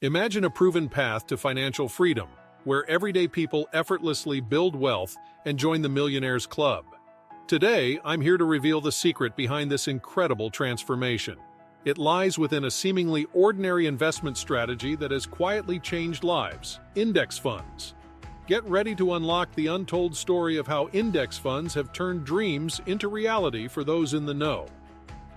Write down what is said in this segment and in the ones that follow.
Imagine a proven path to financial freedom, where everyday people effortlessly build wealth and join the Millionaires Club. Today, I'm here to reveal the secret behind this incredible transformation. It lies within a seemingly ordinary investment strategy that has quietly changed lives: index funds. Get ready to unlock the untold story of how index funds have turned dreams into reality for those in the know.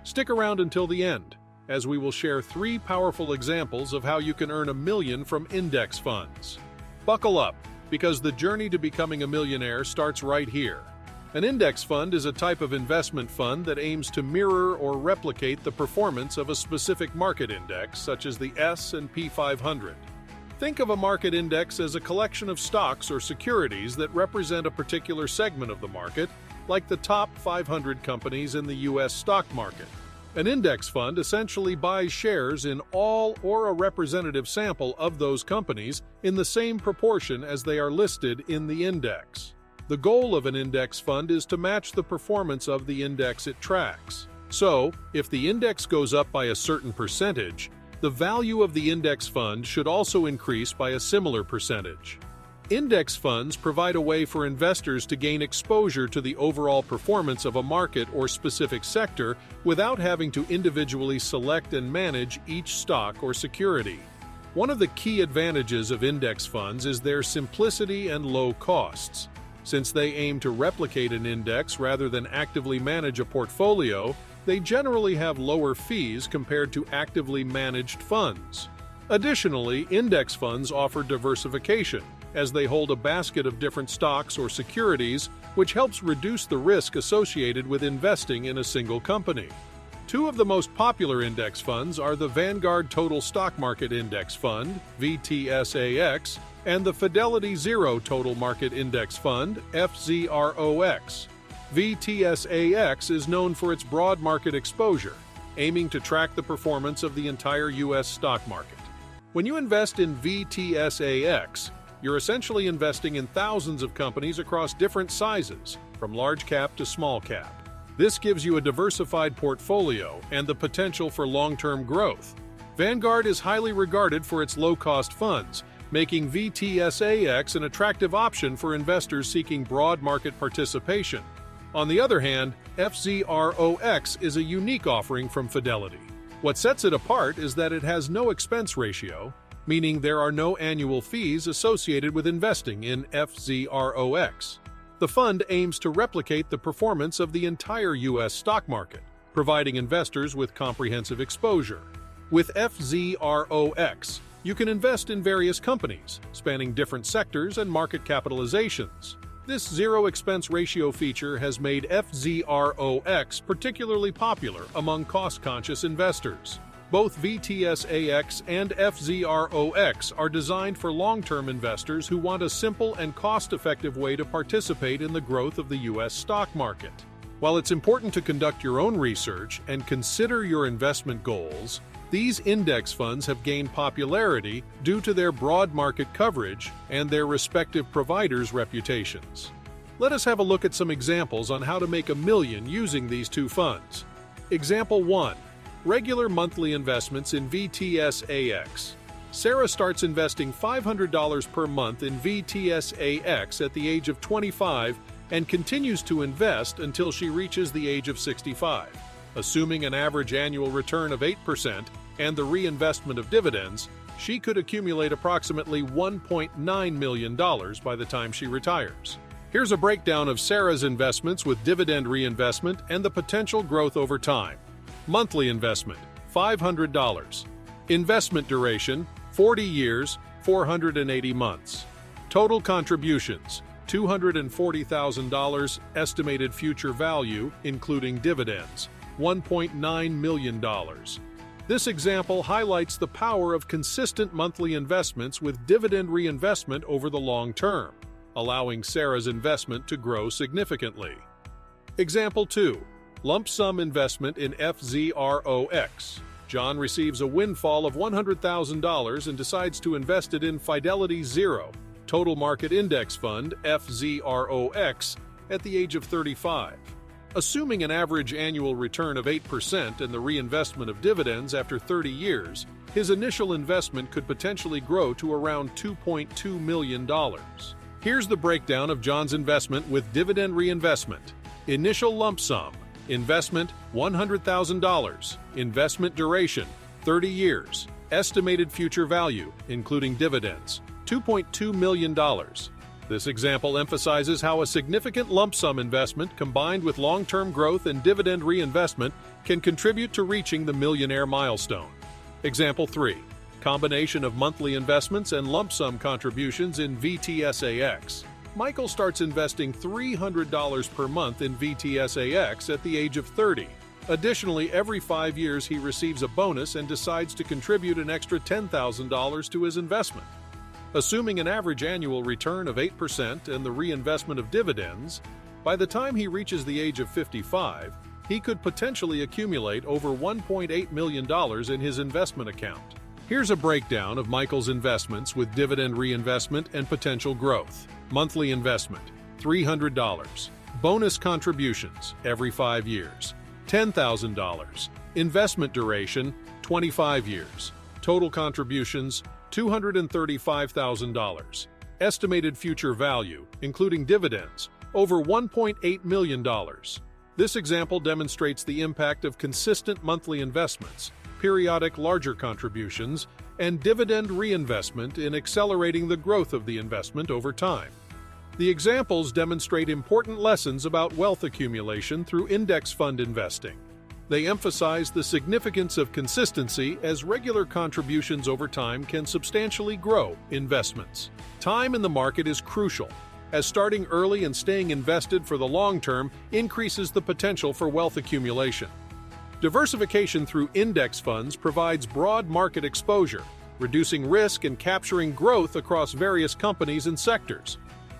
Stick around until the end, as we will share 3 powerful examples of how you can earn $1 million from index funds. Buckle up, because the journey to becoming a millionaire starts right here. An index fund is a type of investment fund that aims to mirror or replicate the performance of a specific market index, such as the S&P 500. Think of a market index as a collection of stocks or securities that represent a particular segment of the market, like the top 500 companies in the U.S. stock market. An index fund essentially buys shares in all or a representative sample of those companies in the same proportion as they are listed in the index. The goal of an index fund is to match the performance of the index it tracks. So, if the index goes up by a certain percentage, the value of the index fund should also increase by a similar percentage. Index funds provide a way for investors to gain exposure to the overall performance of a market or specific sector without having to individually select and manage each stock or security. One of the key advantages of index funds is their simplicity and low costs. Since they aim to replicate an index rather than actively manage a portfolio, they generally have lower fees compared to actively managed funds. Additionally, index funds offer diversification, as they hold a basket of different stocks or securities, which helps reduce the risk associated with investing in a single company. 2 of the most popular index funds are the Vanguard Total Stock Market Index Fund, VTSAX, and the Fidelity Zero Total Market Index Fund, FZROX. VTSAX is known for its broad market exposure, aiming to track the performance of the entire U.S. stock market. When you invest in VTSAX, you're essentially investing in thousands of companies across different sizes, from large cap to small cap. This gives you a diversified portfolio and the potential for long-term growth. Vanguard is highly regarded for its low-cost funds, making VTSAX an attractive option for investors seeking broad market participation. On the other hand, FZROX is a unique offering from Fidelity. What sets it apart is that it has no expense ratio, meaning there are no annual fees associated with investing in FZROX. The fund aims to replicate the performance of the entire U.S. stock market, providing investors with comprehensive exposure. With FZROX, you can invest in various companies, spanning different sectors and market capitalizations. This zero-expense ratio feature has made FZROX particularly popular among cost-conscious investors. Both VTSAX and FZROX are designed for long-term investors who want a simple and cost-effective way to participate in the growth of the U.S. stock market. While it's important to conduct your own research and consider your investment goals, these index funds have gained popularity due to their broad market coverage and their respective providers' reputations. Let us have a look at some examples on how to make $1 million using these 2 funds. Example 1. Regular monthly investments in VTSAX. Sarah starts investing $500 per month in VTSAX at the age of 25 and continues to invest until she reaches the age of 65. Assuming an average annual return of 8% and the reinvestment of dividends, she could accumulate approximately $1.9 million by the time she retires. Here's a breakdown of Sarah's investments with dividend reinvestment and the potential growth over time. Monthly investment, $500. Investment duration, 40 years, 480 months. Total contributions, $240,000. Estimated future value, including dividends, $1.9 million. This example highlights the power of consistent monthly investments with dividend reinvestment over the long term, allowing Sarah's investment to grow significantly. Example 2. Lump sum investment in FZROX. John receives a windfall of $100,000 and decides to invest it in Fidelity Zero Total Market Index Fund, FZROX, at the age of 35. Assuming an average annual return of 8% and the reinvestment of dividends after 30 years, his initial investment could potentially grow to around $2.2 million. Here's the breakdown of John's investment with dividend reinvestment. Initial lump sum. Investment $100,000. Investment duration 30 years. Estimated future value, including dividends, $2.2 million. This example emphasizes how a significant lump sum investment combined with long-term growth and dividend reinvestment can contribute to reaching the millionaire milestone. Example 3. Combination of monthly investments and lump sum contributions in VTSAX. Michael starts investing $300 per month in VTSAX at the age of 30. Additionally, every 5 years he receives a bonus and decides to contribute an extra $10,000 to his investment. Assuming an average annual return of 8% and the reinvestment of dividends, by the time he reaches the age of 55, he could potentially accumulate over $1.8 million in his investment account. Here's a breakdown of Michael's investments with dividend reinvestment and potential growth. Monthly investment, $300. Bonus contributions every 5 years, $10,000. Investment duration, 25 years. Total contributions, $235,000. Estimated future value, including dividends, over $1.8 million. This example demonstrates the impact of consistent monthly investments, periodic larger contributions, and dividend reinvestment in accelerating the growth of the investment over time. The examples demonstrate important lessons about wealth accumulation through index fund investing. They emphasize the significance of consistency as regular contributions over time can substantially grow investments. Time in the market is crucial, as starting early and staying invested for the long term increases the potential for wealth accumulation. Diversification through index funds provides broad market exposure, reducing risk and capturing growth across various companies and sectors.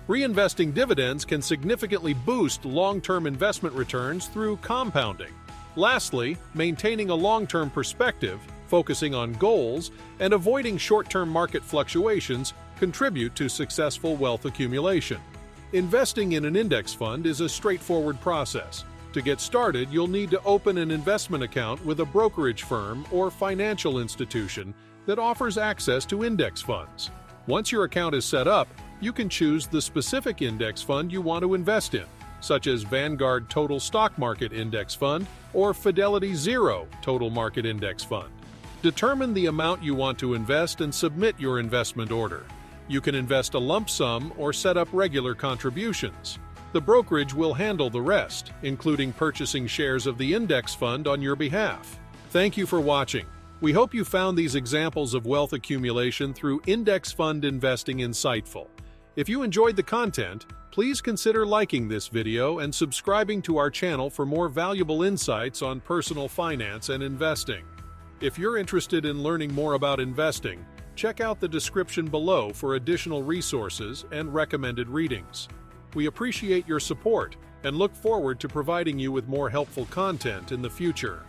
Reinvesting dividends can significantly boost long-term investment returns through compounding. Lastly, maintaining a long-term perspective, focusing on goals, and avoiding short-term market fluctuations contribute to successful wealth accumulation. Investing in an index fund is a straightforward process. To get started, you'll need to open an investment account with a brokerage firm or financial institution that offers access to index funds. Once your account is set up, you can choose the specific index fund you want to invest in, such as Vanguard Total Stock Market Index Fund or Fidelity Zero Total Market Index Fund. Determine the amount you want to invest and submit your investment order. You can invest a lump sum or set up regular contributions. The brokerage will handle the rest, including purchasing shares of the index fund on your behalf. Thank you for watching. We hope you found these examples of wealth accumulation through index fund investing insightful. If you enjoyed the content, please consider liking this video and subscribing to our channel for more valuable insights on personal finance and investing. If you're interested in learning more about investing, check out the description below for additional resources and recommended readings. We appreciate your support and look forward to providing you with more helpful content in the future.